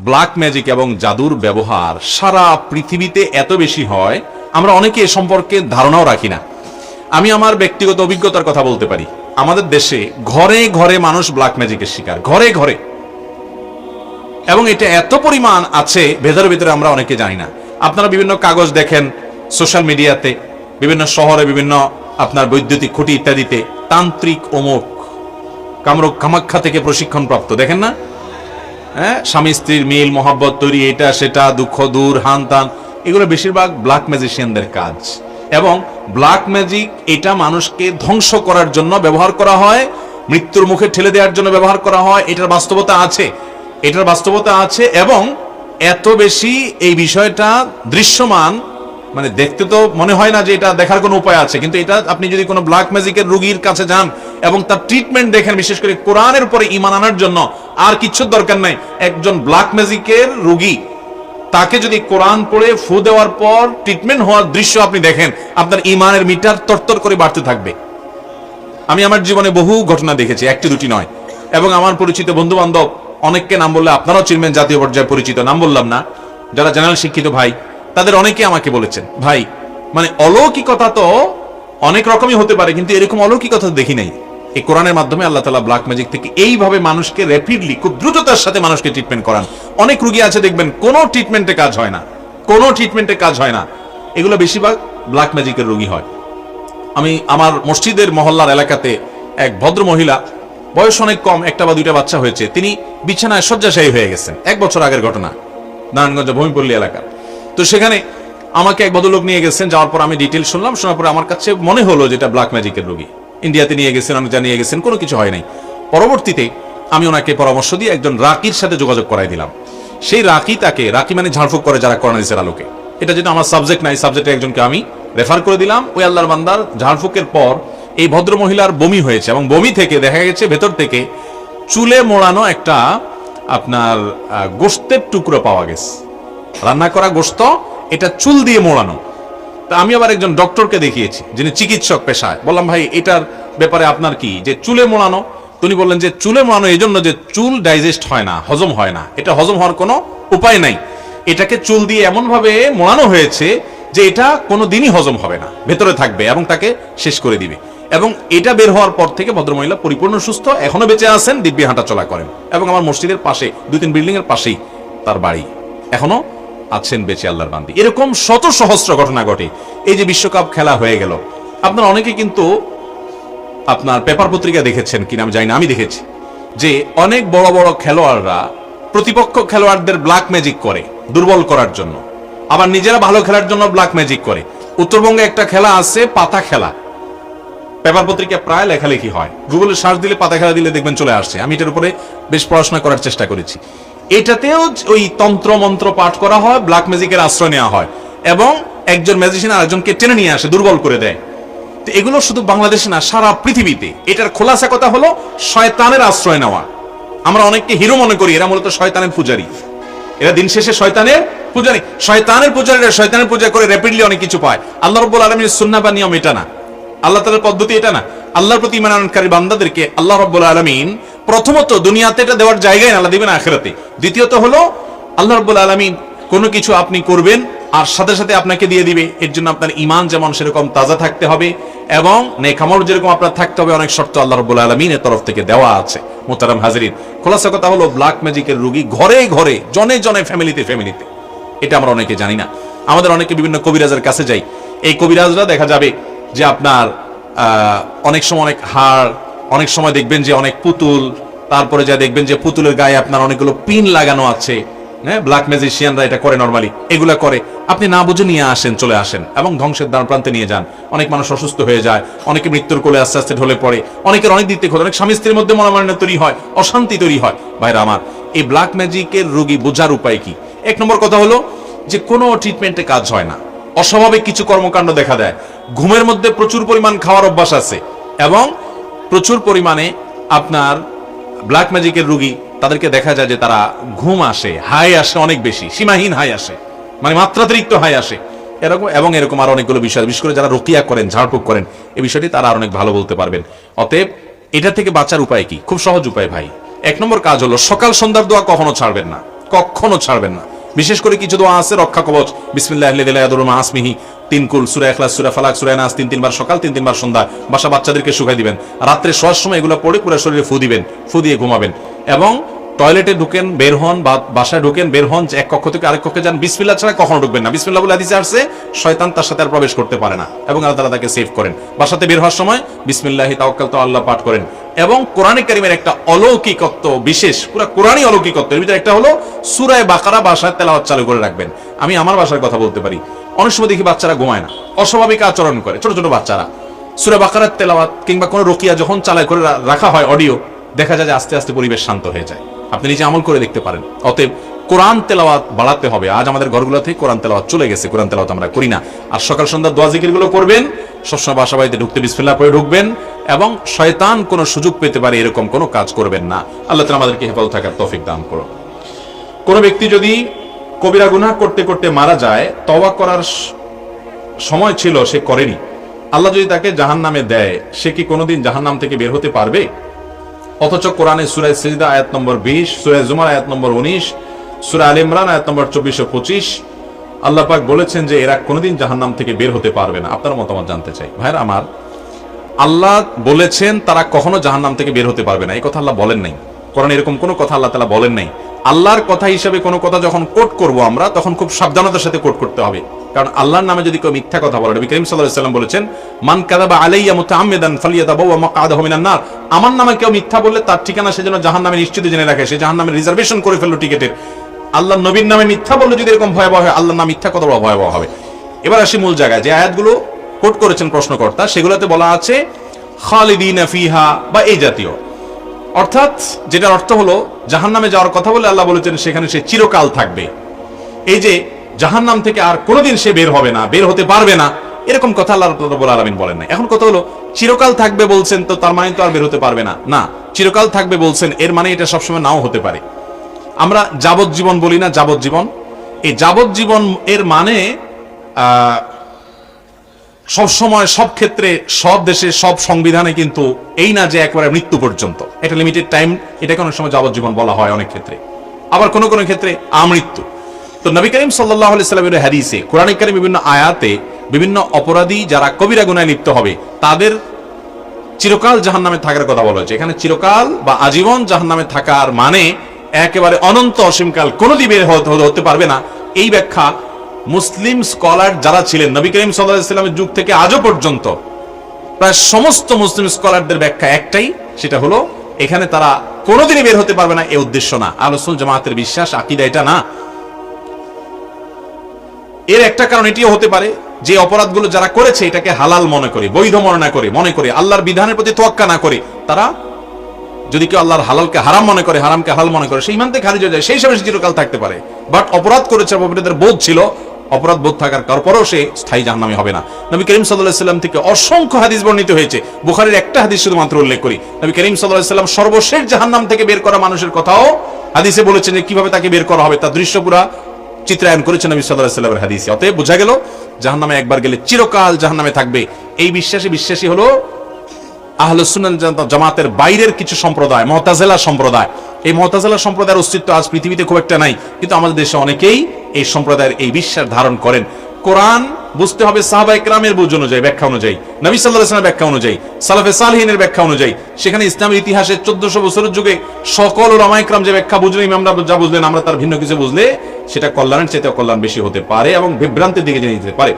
Black magic এবং জাদুর ব্যবহার সারা পৃথিবীতে এত বেশি হয়, আমরা অনেকে এ সম্পর্কে ধারণাও রাখি না। আমি আমার ব্যক্তিগত অভিজ্ঞতার কথা বলতে পারি। আমাদের দেশে ঘরে ঘরে মানুষ ব্ল্যাক ম্যাজিকের শিকার, ঘরে ঘরে, এবং এটা এত পরিমাণ আছে ভেতরে ভেতরে আমরা অনেকে জানি না। আপনারা বিভিন্ন কাগজ দেখেন সোশ্যাল মিডিয়াতে, বিভিন্ন শহরে, বিভিন্ন আপনার বৈদ্যুতিক খুঁটি ইত্যাদিতে তান্ত্রিক অমুক কামরূপ কামাখ্যা থেকে প্রশিক্ষণ প্রাপ্ত, দেখেন না? হ্যাঁ, স্বামী স্ত্রীর মিল মহাব্বত তৈরি, এটা সেটা, দুঃখ দূর, হান তান, এগুলো বেশিরভাগ ব্ল্যাক ম্যাজিশিয়ানদের কাজ। এবং ব্ল্যাক ম্যাজিক এটা মানুষকে ধ্বংস করার জন্য ব্যবহার করা হয়, মৃত্যুর মুখে ঠেলে দেওয়ার জন্য ব্যবহার করা হয়। এটার বাস্তবতা আছে, এটার বাস্তবতা আছে। এবং এত বেশি এই বিষয়টা দৃশ্যমান, মানে দেখতে তো মনে হয় না যে এটা দেখার কোনো উপায় আছে, কিন্তু এটা আপনি যদি কোনো ব্ল্যাক ম্যাজিকের রোগীর কাছে যান এবং তার ট্রিটমেন্ট দেখেন, বিশেষ করে কোরআনের উপরে ঈমান আনার জন্য আর কিচ্ছুর দরকার নাই। একজন ব্ল্যাক ম্যাজিকের রোগী, তাকে যদি কোরআন পড়ে ফু দেওয়ার পর ট্রিটমেন্ট হওয়ার দৃশ্য আপনি দেখেন, আপনার ঈমানের মিটার তরতর করে বাড়তে থাকবে। আমি আমার জীবনে বহু ঘটনা দেখেছি, একটি দুটি নয়। এবং আমার পরিচিত বন্ধু বান্ধব অনেককে নাম বললে আপনারাও চিনবেন, জাতীয় পর্যায়ে পরিচিত, নাম বললাম না, যারা জেনারেল শিক্ষিত ভাই, তাদের অনেকে আমাকে বলেছেন, ভাই মানে অলৌকিকতা তো অনেক রকমই হতে পারে, কিন্তু এরকম অলৌকিকতা দেখি নাই। এই কোরআনের মাধ্যমে আল্লাহ তাআলা ব্ল্যাক ম্যাজিক থেকে এইভাবে মানুষকে র্যাপিডলি, খুব দ্রুততার সাথে মানুষকে ট্রিটমেন্ট করান। অনেক রোগী আছে দেখবেন কোনো ট্রিটমেন্টে কাজ হয় না, কোনো ট্রিটমেন্টে কাজ হয় না। এগুলো বেশিরভাগ ব্ল্যাক ম্যাজিকের রোগী হয়। আমি আমার মসজিদের মহল্লার এলাকাতে এক ভদ্র মহিলা, বয়স অনেক কম, একটা বা দুইটা বাচ্চা হয়েছে, তিনি বিছানায় শয্যাশায়ী হয়ে গেছেন। 1 বছর আগের ঘটনা, নারায়ণগঞ্জ ভূমিপল্লী এলাকা। তো সেখানে আমাকে এক ভদ্রলোক নিয়ে গেছেন, যাওয়ার পর আমি ডিটেল শুনলাম। শোনার পরে আমার কাছে মনে হলো যেটা ব্ল্যাক ম্যাজিকের রোগী। ইন্ডিয়াতে নিয়ে গেছেন, অনেকটা নিয়ে গেছেন, কোনো কিছু হয় নাই। পরবর্তীতে আমি ওনাকে পরামর্শ দিয়ে একজন রাকির সাথে যোগাযোগ করাই দিলাম। সেই রাকি মানে ঝাড়ফুঁক করে যারা কোরআন হাদিসের আলোকে, এটা যেটা আমার সাবজেক্ট নাই, সাবজেক্টে একজনকে আমি রেফার করে দিলাম। ওই আল্লাহর বান্দার ঝাড়ফুঁকের পর এই ভদ্র মহিলার বমি হয়েছে, এবং বমি থেকে দেখা গেছে ভেতর থেকে চুলে মোড়ানো একটা আপনার গোশতের টুকরো পাওয়া গেছে, রান্না করা গোশত, এটা চুল দিয়ে মোড়ানো। তা আমি আবার একজন ডক্টরকে দেখিয়েছি, যিনি চিকিৎসক পেশায়। বললাম, ভাই এটার ব্যাপারে আপনার কি, যে চুলে মোড়ানো? তিনি বললেন যে চুলে মোড়ানো এই জন্য যে চুল ডাইজেস্ট হয় না, হজম হয় না, এটা হজম হওয়ার কোনো উপায় নাই। এটাকে চুল দিয়ে এমন ভাবে মোড়ানো হয়েছে যে এটা কোনো দিনই হজম হবে না, ভেতরে থাকবে এবং তাকে শেষ করে দিবে। এবং এটা বের হওয়ার পর থেকে ভদ্রমহিলা পরিপূর্ণ সুস্থ, এখনো বেঁচে আছেন, দিব্যি হাঁটা চলা করেন। এবং আমার মসজিদের পাশে 2-3 বিল্ডিং এর পাশেই তার বাড়ি, এখনো আছেন বেঁচে আল্লাহর বান্দি। এরকম শত সহস্র ঘটনা ঘটে। এই যে বিশ্বকাপ খেলা হয়ে গেল, আপনার অনেকে কিন্তু আপনার পেপার পত্রিকা দেখেছেন কিনা আমি জানি না, আমি দেখেছি যে অনেক বড় বড় খেলোয়াড়রা প্রতিপক্ষ খেলোয়াড়দের ব্ল্যাক ম্যাজিক করে দুর্বল করার জন্য, আবার নিজেরা ভালো খেলার জন্য ব্ল্যাক ম্যাজিক করে। উত্তরবঙ্গে একটা খেলা আছে, পাতা খেলা, পেপার পত্রিকা প্রায় লেখালেখি হয়, গুগলে সার্চ দিলে পাতা খেলা দিলে দেখবেন চলে আসছে। আমি এটার উপরে বেশ পড়াশোনা করার চেষ্টা করেছি। এটাতেও ওই তন্ত্র মন্ত্র পাঠ করা হয়, ব্ল্যাক ম্যাজিকের আশ্রয় নেওয়া হয়, এবং একজন ম্যাজিশিয়ান আরেকজনকে টেনে নিয়ে আসে, দুর্বল করে দেয়। তো এগুলো শুধু বাংলাদেশে না, সারা পৃথিবীতে। এটার খোলাসা কথা হলো শয়তানের আশ্রয় নেওয়া। আমরা অনেককে হিরো মনে করি, এরা মূলত শয়তানের পূজারী। এরা দিন শেষে শয়তানের পূজারী। শয়তানের পূজারীরা শয়তানের পূজা করে র্যাপিডলি অনেক কিছু পায়। আল্লাহ রাব্বুল আলামিনের সুন্নাহ বা নিয়ম এটা না, আল্লাহ তাআলার পদ্ধতি এটা না। আল্লাহর প্রতি ঈমান আনয়নকারী বান্দাদেরকে আল্লাহ রাব্বুল আলামিন প্রথমত দুনিয়াতে এটা দেওয়ার জায়গায় আল্লাহ দিবেন আখিরাতে। দ্বিতীয়ত হলো আল্লাহ রাব্বুল আলামিন কোনো কিছু আপনি করবেন আর সাথে সাথে আপনাকে দিয়ে দিবে। এর জন্য আপনার ঈমান যেমন সেরকম তাজা থাকতে হবে, এবং নেক আমল যেরকম আপনার থাকতে হবে, অনেক শর্ত আল্লাহ রাব্বুল আলামিনের তরফ থেকে দেওয়া আছে। মুহতারাম হাজিরিন, খোলাসা কথা হলো ব্ল্যাক ম্যাজিকের রোগী ঘরে ঘরে, জনে জনে, ফ্যামিলিতে ফ্যামিলিতে। এটা আমরা অনেকে জানি না। আমাদের অনেকে বিভিন্ন কবিরাজের কাছে যাই। এই কবিরাজরা দেখা যাবে যে আপনার অনেক সময় অনেক হাড়, অনেক সময় দেখবেন যে অনেক পুতুল, তারপরে যা দেখবেন যে পুতুলের গায়ে আপনার অনেকগুলো পিন লাগানো আছে। হ্যাঁ, ব্ল্যাক ম্যাজিশিয়ানরা এটা করে, নরমালি এগুলা করে। আপনি না বুঝে নিয়ে আসেন, চলে আসেন, এবং ধ্বংসের দ্বার প্রান্তে নিয়ে যান। অনেক মানুষ অসুস্থ হয়ে যায়, অনেকে মৃত্যুর কোলে আস্তে আস্তে ঢলে পড়ে, অনেকের অনেক দিক থেকে, অনেক স্বামী স্ত্রীর মধ্যে মনোমালিন্য তৈরি হয়, অশান্তি তৈরি হয়। ভাইরা আমার, এই ব্ল্যাক ম্যাজিকের রোগী বোঝার উপায় কি? 1 নম্বর কথা হলো যে কোনো ট্রিটমেন্টে কাজ হয় না, অস্বাভাবিক কিছু কর্মকাণ্ড দেখা দেয়। ঘুমের মধ্যে প্রচুর পরিমাণ খাওয়ার অভ্যাস আছে, এবং প্রচুর পরিমাণে আপনার ব্ল্যাক ম্যাজিকের রোগী, তাদেরকে দেখা যায় যে তারা ঘুম আসে, হাই আসে অনেক বেশি, সীমাহীন হাই আসে, মানে মাত্রাতিরিক্ত হাই আসে, এরকম এবং এরকম আর অনেকগুলো বিষয়। বিশেষ করে যারা রুকিয়া করেন, ঝাড়ফুঁক করেন, এই বিষয়টি তারা আর অনেক ভালো বলতে পারবেন। অতএব এটা থেকে বাঁচার উপায় কি? খুব সহজ উপায় ভাই। 1 নম্বর কাজ হলো সকাল সন্ধ্যার দোয়া কখনো ছাড়বেন না, কখনো ছাড়বেন না। বিশেষ করে কিছু দোয়া আছে রক্ষা কবচ, বিসমিল্লাহিল লা ইয়াদুরু মা ইসমিহি 3 কুল, সূরা ইখলাস, সূরা ফালাক, সূরা নাস 3 বার সকাল 3 বার সন্ধ্যা বাসা বাচ্চাদেরকে শুকাই দিবেন, রাত্রে শোয়ার সময় এগুলো পড়ে পুরো শরীরে ফু দিবেন, ফু দিয়ে ঘুমাবেন। এবং টয়লেটে ঢুকেন বের হন বা বাসায় ঢুকেন বের হন, এক কক্ষ থেকে আরেক কক্ষে যান, বিসমিল্লাহ ছাড়া কখনো ঢুকবেন না। বিসমিল্লাহ বলে হাদিসে আসছে শয়তান তার সাথে আর প্রবেশ করতে পারে না, এবং আল্লাহ তাআলা তাকে সেভ করেন। বাসাতে বের হওয়ার সময় বিসমিল্লাহি তাওয়াক্কালতু আল্লাহ পাঠ করেন। এবং কোরআনে কারীমের একটা অলৌকিকত্ব, বিশেষ পুরো কোরআনই অলৌকিকত্ব, এর ভিতরে একটা হলো সূরা বাকারা বাসায় তেলাওয়াত চালু করে রাখবেন। আমি আমার বাসার কথা বলতে পারি, অনেক সময় দেখি বাচ্চারা ঘুমায় না, অস্বাভাবিক আচরণ করে, ছোট ছোট বাচ্চারা। সূরা বাকারার তেলাওয়াত কিংবা কোনো রুকিয়া যখন চালায় করে রাখা হয় অডিও, দেখা যায় যে আস্তে আস্তে পরিবেশ শান্ত হয়ে যায়। আপনি নিজে আমল করে দেখতে পারেন। অতএব কোরআন তেলাওয়াত বাড়াতে হবে। আজ আমাদের ঘরগুলোতে কোরআন তেলাওয়াত চলে গেছে, কোরআন তেলাওয়াত আমরা করি না। আর সকাল সন্ধ্যা দোয়া জিকিরগুলো করবেন, সবসময় বাসা বাড়িতে ঢুকতে বিসমিল্লাহ পড়ে ঢুকবেন, এবং শয়তান কোনো সুযোগ পেতে পারে এরকম কোনো কাজ করবেন না। আল্লাহ তাআলা আমাদেরকে হেফাজত থাকার তৌফিক দান করুন। কোন ব্যক্তি যদি কবিরা গুনাহ করতে করতে মারা যায়, তওবা করার সময় ছিল সে করেনি, আল্লাহ যদি তাকে জাহান্নামে দেয়, সে কি কোনোদিন জাহান্নাম থেকে বের হতে পারবে? অথচ কোরআনে সূরা সিজদা আয়াত নম্বর 20, সূরা জুমার আয়াত নম্বর 19, সূরা আলে ইমরান আয়াত নম্বর 24 ও 25 আল্লাহ পাক বলেছেন যে এরা কোনোদিন জাহান্নাম থেকে বের হতে পারবে না। আপনার মতামত জানতে চাই। ভাইরা আমার, আল্লাহ বলেছেন তারা কখনো জাহান্নাম থেকে বের হতে পারবে না, এই কথা আল্লাহ বলেন নাই। কোরআনে এরকম কোনো কথা আল্লাহ তাআলা বলেন নাই। আল্লাহর কথা হিসেবে কোনো কথা যখন কোট করব আমরা, তখন খুব সাবধানতার সাথে কোট করতে হবে। কারণ আল্লাহর নামে যদি কেউ মিথ্যা কথা বলে, নবী করিম সাল্লাল্লাহু আলাইহি ওয়াসাল্লাম বলেছেন, মান কাযাবা আলাইয়া মুতাআম্মিদান ফালিয়াতাবাওয়া মাকআদাহু মিনান নার। আমার নামে কেউ মিথ্যা বললে তার ঠিকানা সে যেন জাহান্নামে নিশ্চিত জেনে রাখে, সে জাহান্নামের রিজার্ভেশন করে ফেললো টিকেটের। আল্লাহর নবীর নামে মিথ্যা বললে যদি এরকম ভয়াবহ হয়, আল্লাহর নামে মিথ্যা কত বড় ভয়াবহ হবে। এবার আসি মূল জায়গায়। যে আয়াতগুলো কোট করেছেন প্রশ্নকর্তা, সেগুলোতে বলা আছে খালিদিনা ফিহা বা এই জাতীয়, অর্থাৎ যেটার অর্থ হলো জাহান্নামে যাওয়ার কথা বলে আল্লাহ বলেছেন সেখানে সে চিরকাল থাকবে। এই যে জাহান্নাম থেকে আর কোনোদিন সে বের হবে না, বের হতে পারবে না, এরকম কথা আল্লাহ রাব্বুল আলামিন বলেন না। এখন কথা হলো, চিরকাল থাকবে বলছেন তো তার মানে তো আর বের হতে পারবে না? না, চিরকাল থাকবে বলছেন এর মানে এটা সবসময় নাও হতে পারে। আমরা যাবজ্জীবন বলি না, যাবজ্জীবন, এই যাবজ্জীবন এর মানে সব সময়, সব ক্ষেত্রে, সব দেশে, সব সংবিধানে কিন্তু এই না যে একবারে মৃত্যু পর্যন্ত, এটা লিমিটেড টাইম, এটাকে অনেক সময় যাবজ্জীবন বলা হয় অনেক ক্ষেত্রে, আবার কোন কোন ক্ষেত্রে আমৃত্যু। তো নবী করিম সাল্লাল্লাহু আলাইহি সাল্লামের হাদিসে, কোরআনে কারীম বিভিন্ন আয়াতে বিভিন্ন অপরাধী যারা কবিরা গুনাহে লিপ্ত হবে তাদের চিরকাল জাহান্নামে থাকার কথা বলা হয়েছে। এখানে চিরকাল বা আজীবন জাহান্নামে থাকার মানে একেবারে অনন্ত অসীমকাল কোনোদিন বের হতে পারবে না, এই ব্যাখ্যা মুসলিম স্কলার যারা ছিলেন নবী করিম সাল্লাল্লাহু আলাইহি সাল্লামের যুগ থেকে আজও পর্যন্ত প্রায় সমস্ত মুসলিম স্কলারদের ব্যাখ্যা একটাই, সেটা হলো এখানে তারা কোনোদিনই বের হতে পারবে না, এই উদ্দেশ্য না। আহলুস সুন্নাহ জামাতের বিশ্বাস, আকীদা এটা না। এর একটা কারণ এটিও হতে পারে যে অপরাধগুলো যারা করেছে এটাকে হালাল মনে করে, বৈধ মনে করে আল্লাহর বিধানের প্রতি তোয়াক্কা না করে, তারা যদি কেউ আল্লাহর হালালকে হারাম মনে করে, হারামকে হালাল মনে করে, সেই ইমান থেকে খারিজ হয়ে যায়, সেই হিসাবে চিরকাল থাকতে পারে। বাট অপরাধ করেছে, অপরাধের বোধ ছিল, অপরাধ বোধ থাকার পরেও সে স্থায়ী জাহান্নামী হবে না। নবী করিম সাল্লাল্লাহু আলাইহি সাল্লাম থেকে অসংখ্য হাদিস বর্ণিত হয়েছে, বুখারীর একটা হাদিস শুধুমাত্র উল্লেখ করি। নবী করিম সাল্লাল্লাহু আলাইহি সাল্লাম সর্বশেষ জাহান্নাম থেকে বের করা মানুষের কথাও হাদিসে বলেছেন যে কিভাবে তাকে বের করা হবে, তার দৃশ্য পুরা চিত্রায়ন করেছেন নবী সাল্লাল্লাহু আলাইহি সাল্লামের হাদিসে। অতএব বোঝা গেল জাহান্নামে একবার গেলে চিরকাল জাহান্নামে থাকবে, এই বিশ্বাসী হলো আহলুস সুন্নাহ জামাতের বাইরের কিছু সম্প্রদায়, মুতাজিলা সম্প্রদায়। এই মুতাজিলা সম্প্রদায়ের অস্তিত্ব আজ পৃথিবীতে খুব একটা নাই, কিন্তু আমাদের দেশে অনেকেই এই সম্প্রদায়ের এই বিশ্বাস ধারণ করেন। কোরআন বুঝতে হবে সাহাবায়ে কেরামের বুঝ অনুযায়ী, ব্যাখ্যা অনুযায়ী, নবী সাল্লাল্লাহু আলাইহি ওয়াসাল্লামের ব্যাখ্যা অনুযায়ী, সালাফে সালেহিনের ব্যাখ্যা অনুযায়ী। সেখানে ইসলামের ইতিহাসে 1400 বছরের যুগে সকল উলামায়ে কেরাম যে ব্যাখ্যা বুঝলেন, ইমামরা যা বুঝলেন, আমরা তার ভিন্ন কিছু বুঝলে সেটা কল্যাণের চাইতে অকল্যাণ বেশি হতে পারে এবং বিভ্রান্তির দিকে নিয়ে যেতে পারে।